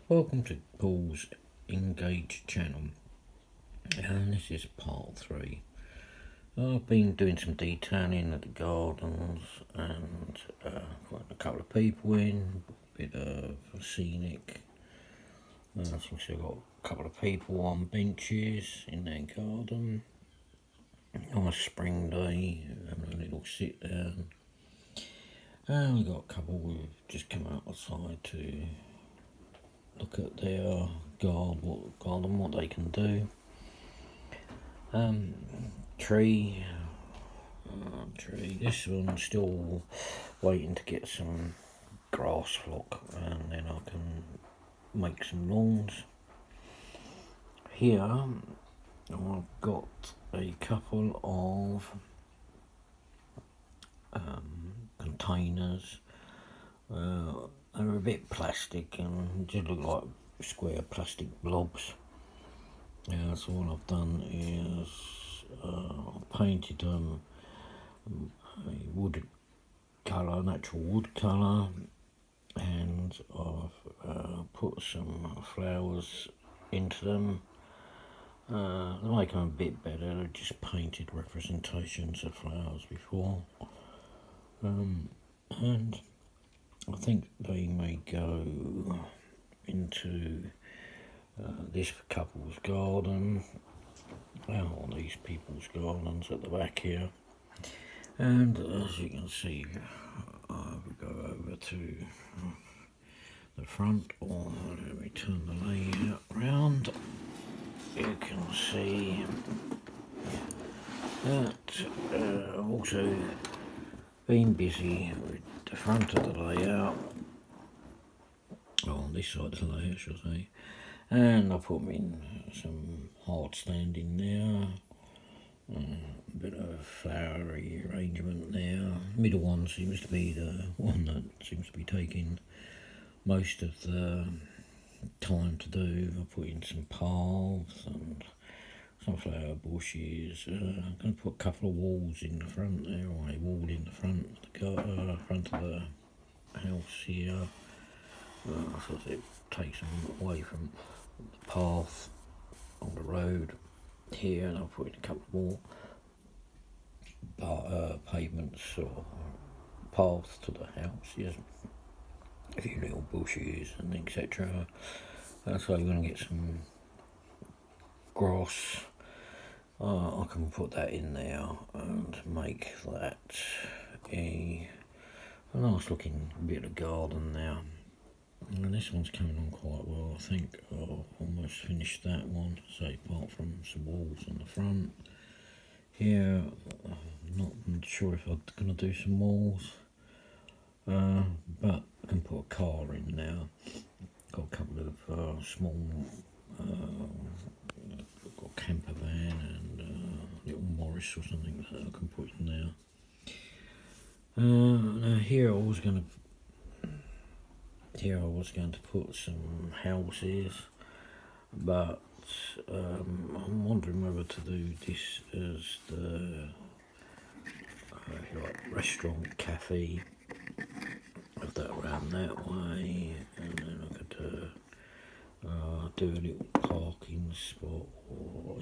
Welcome to Paul's Engage channel, and this is part 3. I've been doing some detailing at the gardens and putting a couple of people in, a bit of scenic. As you can see, I've got a couple of people on benches in their garden. Nice spring day, having a little sit down. And we've got a couple who've just come outside to look at their garden, what they can do. Tree. This one's still waiting to get some grass flock, and then I can make some lawns. Here, I've got a couple of containers. They're a bit plastic and just look like square plastic blobs. So what I've done is painted them a wood colour, natural wood colour, and I've put some flowers into them. To make them a bit better, I just painted representations of flowers before, and I think they may go into this couple's garden, or these people's gardens at the back here. And as you can see, I will go over to the front, or let me turn the layout round. You can see that I've also been busy with the front of the layout, on this side of the layout, should I say, and I put in some hard stand in there, a bit of flowery arrangement there. Middle one seems to be the one that seems to be taking most of the time to do. I put in some paths and some flower bushes. I'm going to put a couple of walls in the front there, or a wall in the front of the front of the house here, so that it takes them away from the path on the road here. And I'll put in a couple more pavements or paths to the house. Yes, a few little bushes and etc. So we're going to get some grass. I can put that in there and make that a nice looking bit of garden now. And this one's coming on quite well. I think I've almost finished that one, so apart from some walls on the front. Here, I'm not sure if I'm going to do some walls, but I can put a car in now. Got a couple of small, got a camper van and a little Morris or something that I can put in there. Now here I was going to put some houses, but I'm wondering whether to do this as the restaurant, cafe, have that around that way, and then I could do a little parking spot, or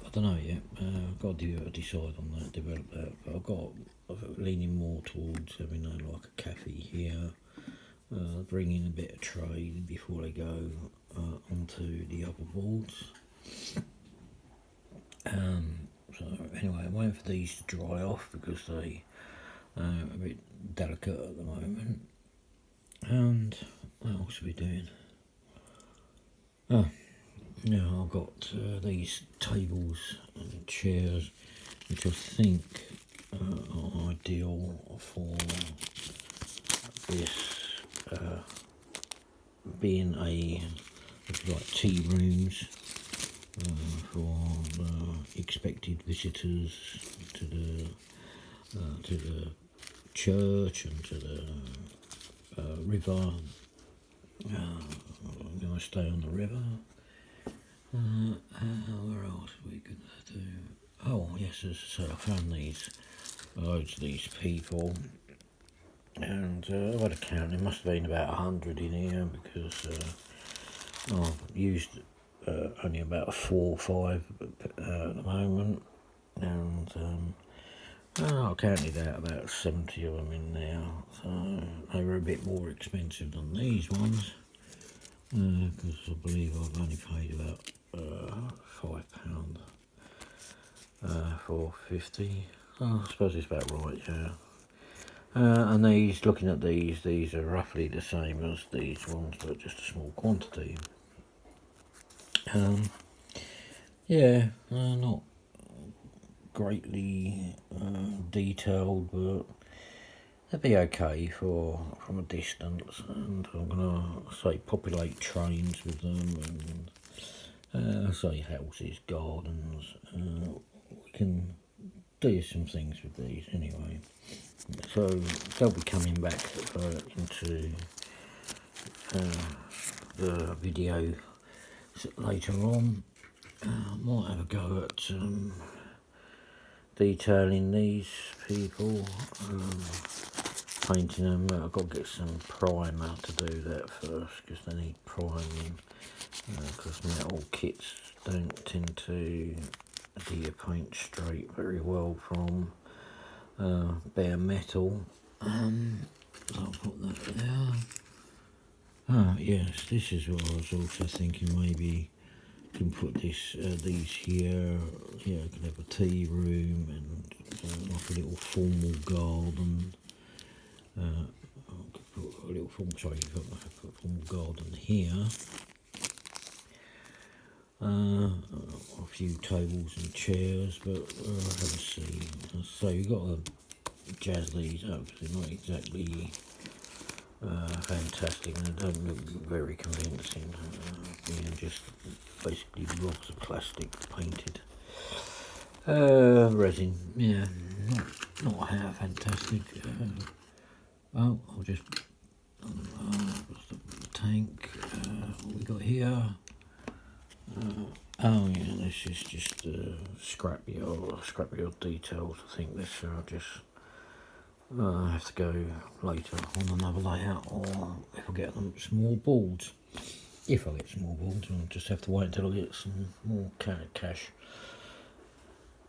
I don't know yet. I've got to decide on that, develop that. But I'm leaning more towards having like a cafe here, bring in a bit of trade before they go onto the other boards. So anyway, I'm waiting for these to dry off because they are a bit delicate at the moment. And what else are we doing? Yeah, I've got these tables and chairs, which I think are ideal for this being like tea rooms for expected visitors to the church and to the river. I'm going to stay on the river. Where else are we going to do? Oh yes, as I say, I found loads of these people and I've had a count. There must have been about 100 in here because I've used only about 4 or 5 at the moment, and I counted out about 70 of them in there, so they were a bit more expensive than these ones, because I believe I've only paid about £5 for 50. Oh, I suppose it's about right, yeah. And these, looking at these are roughly the same as these ones, but just a small quantity. Yeah, not greatly detailed, but they'd be okay from a distance. And I'm gonna say populate trains with them, and say houses, gardens. We can do some things with these anyway. So they'll be coming back into the video later on. Might have a go at detailing these people, painting them. I've got to get some primer to do that first, because they need priming, because metal kits don't tend to adhere paint straight very well from bare metal. So I'll put that there. Ah, yes, this is what I was also thinking. Maybe can put these here. Yeah, I can have a tea room and like a little formal garden. I could put a little formal garden here. A few tables and chairs, but have a see. So you've got to jazz these up because they're not exactly fantastic, and they don't look very convincing, being just basically blobs of plastic painted. Resin, yeah, not how fantastic. I'll just the tank. What we got here? Oh yeah, this is just scrappy old details. I think this I'll just have to go later on another layout, or if I get them small boards. If I get small boards, I'll just have to wait until I get some more cash.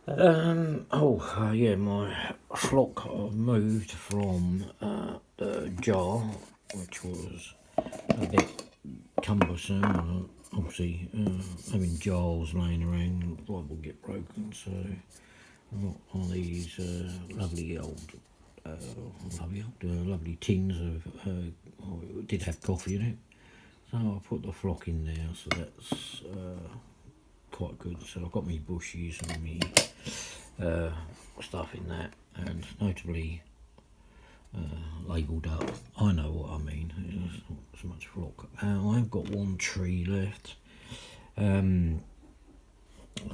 Yeah, my flock moved from the jar, which was a bit cumbersome, and obviously having jars laying around will get broken, so I've got all these lovely tins of it did have coffee in it, so I put the flock in there, so that's quite good. So I've got me bushes and me stuff in that, and notably labelled up. I know what I mean. It's not so much flock. I've got one tree left.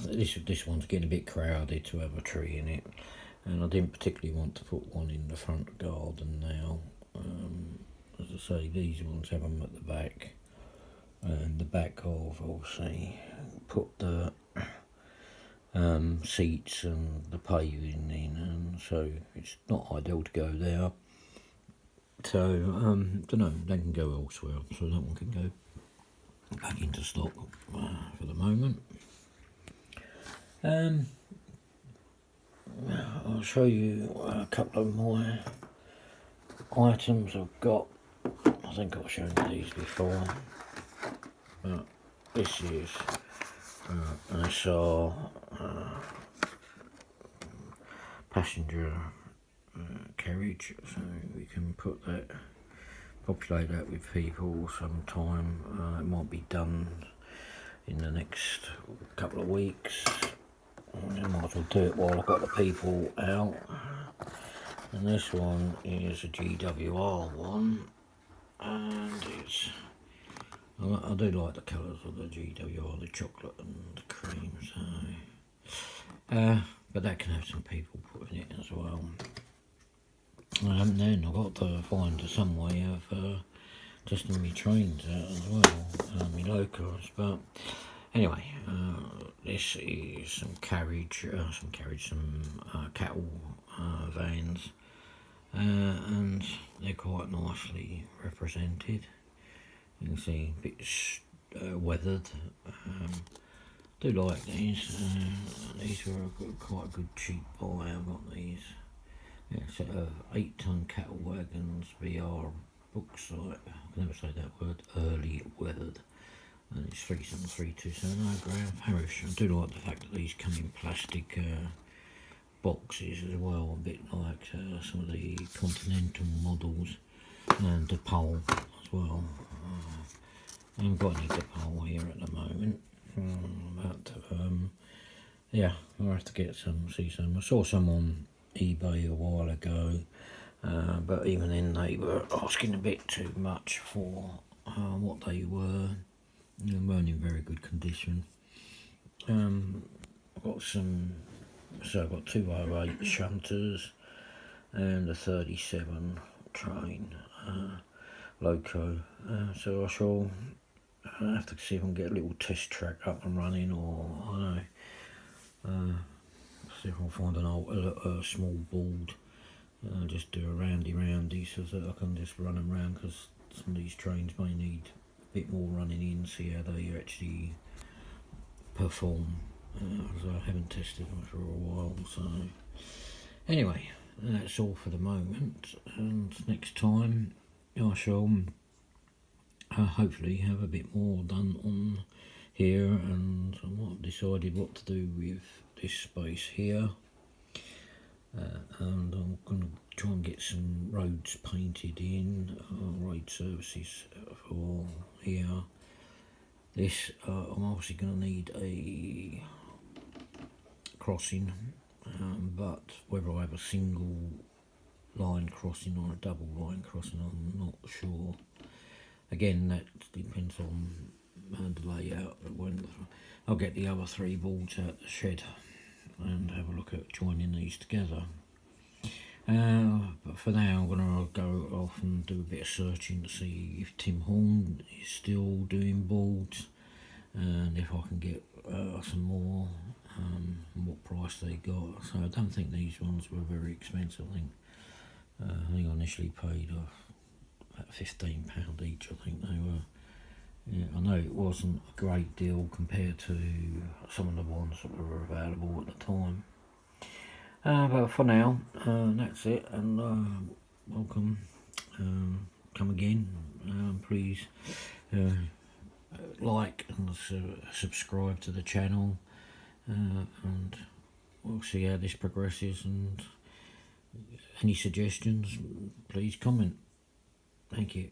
This one's getting a bit crowded to have a tree in it, and I didn't particularly want to put one in the front garden now. As I say, these ones have them at the back, and the back of obviously put the seats and the paving in, and so it's not ideal to go there. So don't know, they can go elsewhere, so that one can go back into stock for the moment. I'll show you a couple of my items I've got. I think I've shown you these before, but this is an SR passenger carriage, so we can populate that with people sometime. It might be done in the next couple of weeks. I might as well do it while I've got the people out. And this one is a GWR one, and I do like the colours of the GWR, the chocolate and the cream, so but that can have some people put in it as well. And then I've got to find some way of testing my trains out as well, my locals. But anyway, this is some cattle vans, and they're quite nicely represented. You can see a bit weathered. Do like these. These were quite a good cheap buy. I've got these. Yeah, so 8-ton cattle wagons VR books. I can never say that word. Early weathered. And it's 37327 gram parish. I do like the fact that these come in plastic boxes as well, a bit like some of the Continental models, and the pole as well. I haven't got any pole here at the moment, but yeah, I'll have to get some, see some. I saw some on eBay a while ago, but even then they were asking a bit too much for what they were. They weren't in very good condition. I've got some, so I've got 208 shunters and a 37 train loco. So I shall have to see if I can get a little test track up and running, or I don't know, see if I can find an old, small board, just do a roundy so that I can just run them around, because some of these trains may need a bit more running in, see how they actually perform. So I haven't tested them for a while, so anyway, that's all for the moment, and next time I shall hopefully have a bit more done on here, and I've decided what to do with this space here, and I'm going to try and get some roads painted in, road services for here. This, I'm obviously going to need a crossing, but whether I have a single line crossing or a double line crossing, I'm not sure. Again, that depends on the layout. I'll get the other 3 boards out the shed and have a look at joining these together. But for now, I'm going to go off and do a bit of searching to see if Tim Horn is still doing boards, and if I can get some more, and what price they got. So I don't think these ones were very expensive. I think I initially paid about £15 each. I think they were. Yeah, I know it wasn't a great deal compared to some of the ones that were available at the time. But for now, that's it, and welcome. Come again. Please like and subscribe to the channel, and we'll see how this progresses, and any suggestions, please comment. Thank you.